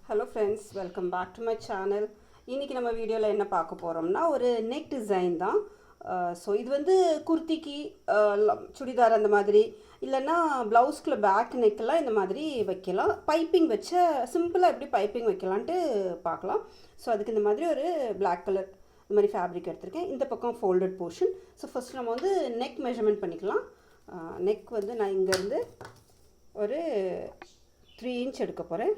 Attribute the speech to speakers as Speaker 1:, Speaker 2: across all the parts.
Speaker 1: Hello friends, welcome back to my channel. இன்னைக்கு நம்ம வீடியோல என்ன பார்க்க போறோம்னா ஒரு நெக் டிசைன் தான். சோ இது வந்து குர்த்திக்கு சுடிதார் அந்த மாதிரி இல்லனா ப்ளவுஸ்க்குள்ள பேக் நெக்லாம் இந்த மாதிரி வைக்கலாம். பைப்பிங் வச்ச சிம்பிளா எப்படி பைப்பிங் வைக்கலாம்னு பார்க்கலாம். சோ அதுக்கு இந்த மாதிரி ஒரு Black கலர் இந்த மாதிரி ஃபேப்ரிக் எடுத்துர்க்கேன். இந்த பக்கம் ஃபோல்டட் போர்ஷன். சோ ஃபர்ஸ்ட் நம்ம வந்து நெக் மெஷர்மென்ட் பண்ணிக்கலாம். நெக் வந்து நான் இங்க இருந்து ஒரு 3 இன்ச் எடுக்க போறேன்.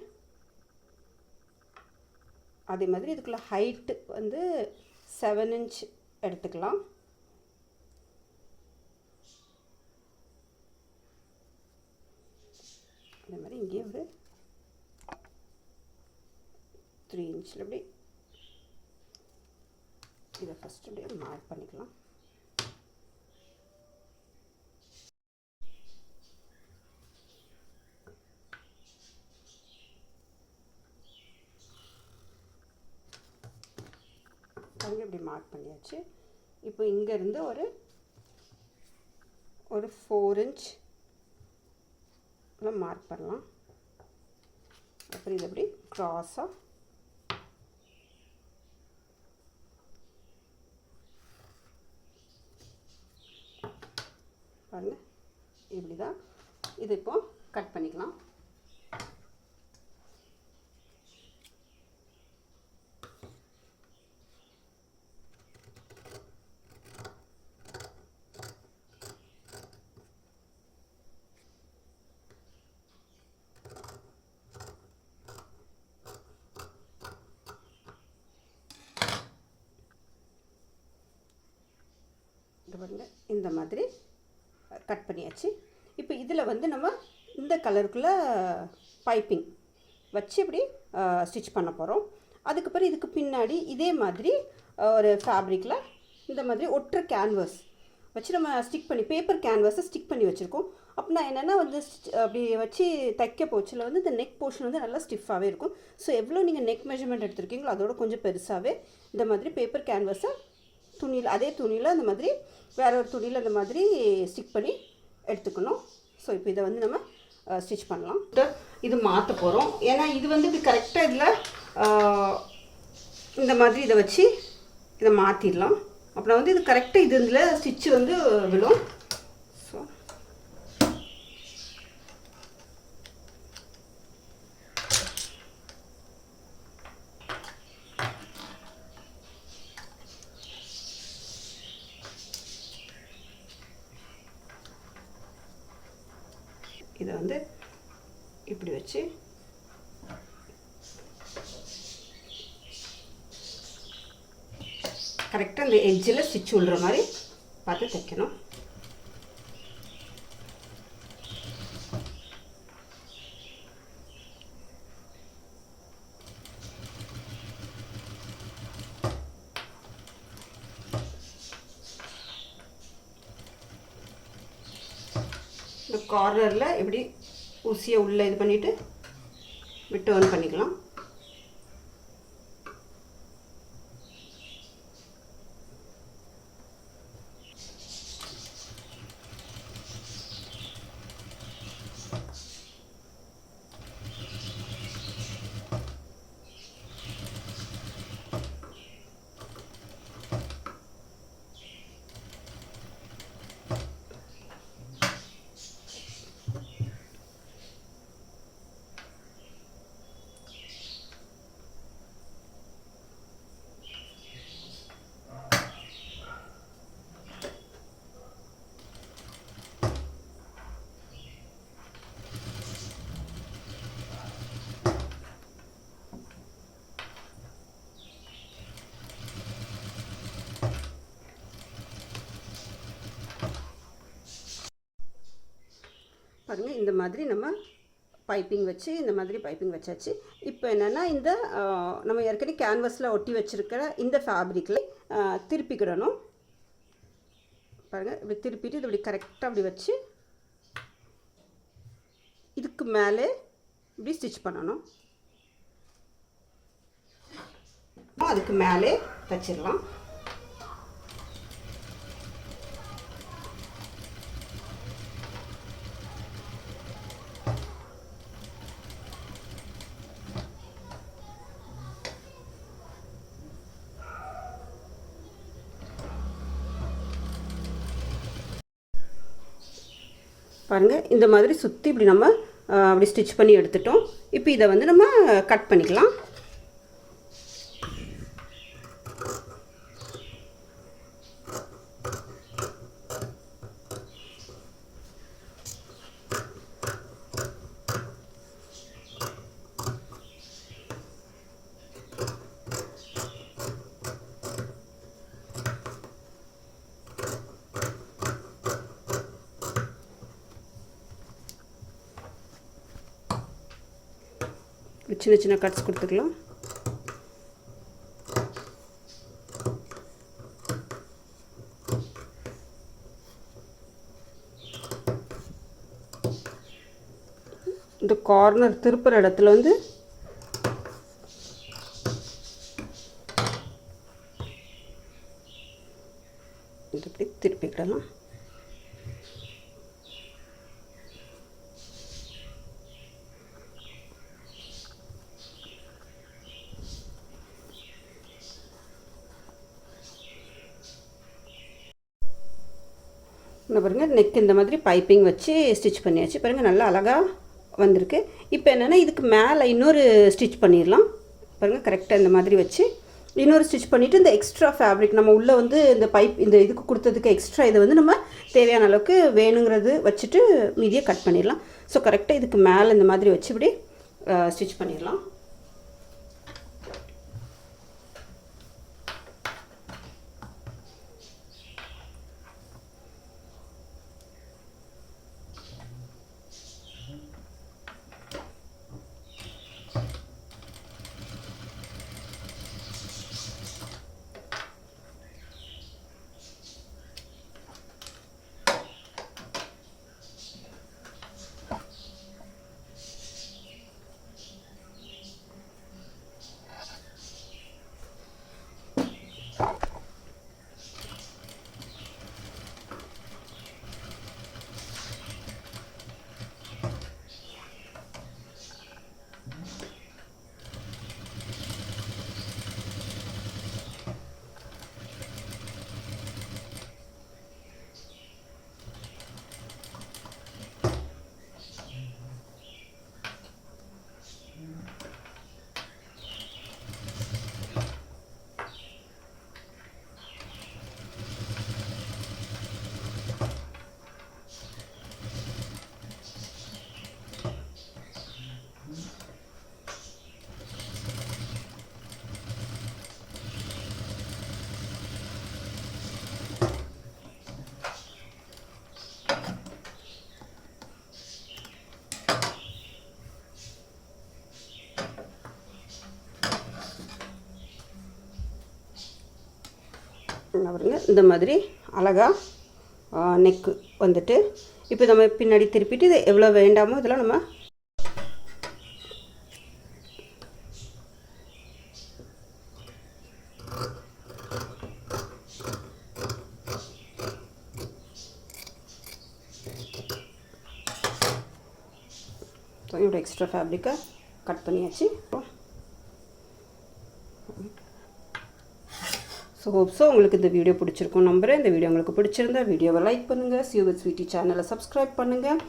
Speaker 1: அதே மாதிரி இதுக்குள்ள ஹைட் வந்து 7 இன்ச் எடுத்துக்கலாம். அதே மாதிரி இங்கே ஒரு 3 இன்ச்ல அப்படி இதை ஃபர்ஸ்ட் அப்படியே மார்க் பண்ணிக்கலாம். அங்கே இப்படி மார்க் பண்ணியாச்சு. இப்போ இங்க இருந்து ஒரு 4 இன்ச் மார்க் பண்ணலாம். அப்புறம் இது அப்படி கிராஸா பாருங்க, இப்படிதான். இது இப்போ கட் பண்ணிக்கலாம். இந்த மாதிரி கட் பண்ணியாச்சு. இப்போ இதில் வந்து நம்ம இந்த கலருக்குள்ள பைப்பிங் வச்சு இப்படி ஸ்டிச் பண்ண போகிறோம். அதுக்கப்புறம் இதுக்கு பின்னாடி இதே மாதிரி ஒரு ஃபேப்ரிக்கில் இந்த மாதிரி ஒற்றை கேன்வஸ் வச்சு நம்ம ஸ்டிக் பண்ணி பேப்பர் கேன்வஸை ஸ்டிக் பண்ணி வச்சுருக்கோம். அப்படின்னா என்னென்னா வந்து அப்படி வச்சு தைக்க போச்சில் வந்து இந்த நெக் போர்ஷன் வந்து நல்லா ஸ்டிஃபாகவே இருக்கும். ஸோ எவ்வளோ நீங்கள் நெக் மெஷர்மெண்ட் எடுத்துருக்கீங்களோ அதோட கொஞ்சம் பெருசாகவே இந்த மாதிரி பேப்பர் கேன்வஸை துணியில் அதே துணியில் அந்த மாதிரி வேற ஒரு துணியில் அந்த மாதிரி ஸ்டிக் பண்ணி எடுத்துக்கணும். ஸோ இப்போ இதை வந்து நம்ம ஸ்டிச் பண்ணலாம். இது மாற்ற போகிறோம். ஏன்னா இது வந்து இப்படி கரெக்டாக இதில் இந்த மாதிரி இதை வச்சு இதை மாற்றிடலாம். அப்புறம் வந்து இது கரெக்டாக இது இதில் ஸ்டிச்சு வந்து விழும். ஸோ இதை வந்து இப்படி வச்சு கரெக்டாக இந்த எட்ஜில் ஸ்டிச் விழுற மாதிரி பார்த்து தைக்கணும். இந்த கார்னரில் இப்படி ஊசியை உள்ளே இது பண்ணிவிட்டு இப்படி டர்ன் பண்ணிக்கலாம். பாருங்கள், இந்த மாதிரி நம்ம பைப்பிங் வச்சு இந்த மாதிரி பைப்பிங் வச்சாச்சு. இப்போ என்னென்னா இந்த நம்ம ஏற்கனவே கேன்வஸில் ஒட்டி வச்சுருக்கிற இந்த ஃபேப்ரிக்கில் திருப்பிக்கிடணும். பாருங்கள், இப்படி திருப்பிட்டு இது இப்படி கரெக்டாக அப்படி வச்சு இதுக்கு மேலே இப்படி ஸ்டிச் பண்ணணும். அதுக்கு மேலே தச்சிடலாம். பாருங்கள், இந்த மாதிரி சுற்றி இப்படி நம்ம அப்படி ஸ்டிச் பண்ணி எடுத்துட்டோம். இப்போ இதை வந்து நம்ம கட் பண்ணிக்கலாம். சின்ன சின்ன கட்ஸ் கொடுத்துக்கலாம். இந்த கார்னர் திருப்புற இடத்துல வந்து இப்படி திருப்பிக்கிடலாம். பாருங்கள், நெக் இந்த மாதிரி பைப்பிங் வச்சு ஸ்டிச் பண்ணியாச்சு. பாருங்கள், நல்லா அழகாக வந்திருக்கு. இப்போ என்னென்னா இதுக்கு மேலே இன்னொரு ஸ்டிச் பண்ணிடலாம். பாருங்கள், கரெக்டாக இந்த மாதிரி வச்சு இன்னொரு ஸ்டிச் பண்ணிவிட்டு இந்த எக்ஸ்ட்ரா ஃபேப்ரிக் நம்ம உள்ளே வந்து இந்த பைப் இந்த இதுக்கு கொடுத்ததுக்கு எக்ஸ்ட்ரா இதை வந்து நம்ம தேவையான அளவுக்கு வேணுங்கிறது வச்சுட்டு மீதியை கட் பண்ணிடலாம். ஸோ கரெக்டாக இதுக்கு மேலே இந்த மாதிரி வச்சு இப்படி ஸ்டிச் பண்ணிடலாம். பாருங்க, இந்த மாதிரி அழகாக நெக்கு வந்துட்டு இப்போ நம்ம பின்னாடி திருப்பிட்டு இது எவ்வளோ வேண்டாமோ இதெல்லாம் நம்ம இதோட எக்ஸ்ட்ரா ஃபேப்ரிக்கை கட் பண்ணியாச்சு. ஸோ உங்களுக்கு இந்த வீடியோ பிடிச்சிருக்கும் நம்புகிறேன். இந்த வீடியோ உங்களுக்கு பிடிச்சிருந்தா வீடியோவை லைக் பண்ணுங்கள். See you with Sweety சேனலை சப்ஸ்கிரைப் பண்ணுங்கள்.